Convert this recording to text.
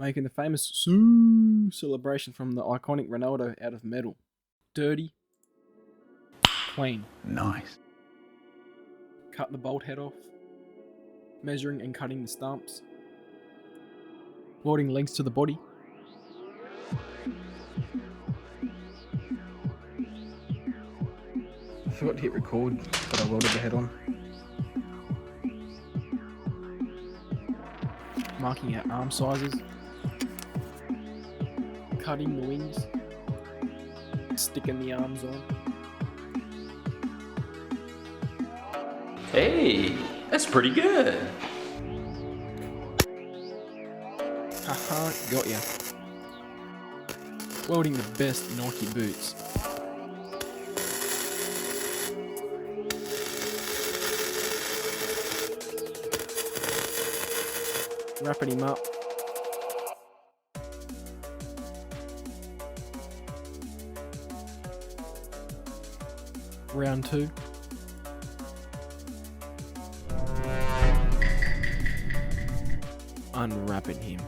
making the famous SIUU celebration from the iconic Ronaldo out of metal. Dirty, clean. Nice. Cut the bolt head off, measuring and cutting the stumps, welding legs to the body. I forgot to hit record, but I welded the head on. Marking out arm sizes, cutting the wings, sticking the arms on. Hey, that's pretty good. Haha, got ya. Welding the best Nike boots. Wrapping him up. Round 2. Unwrapping him.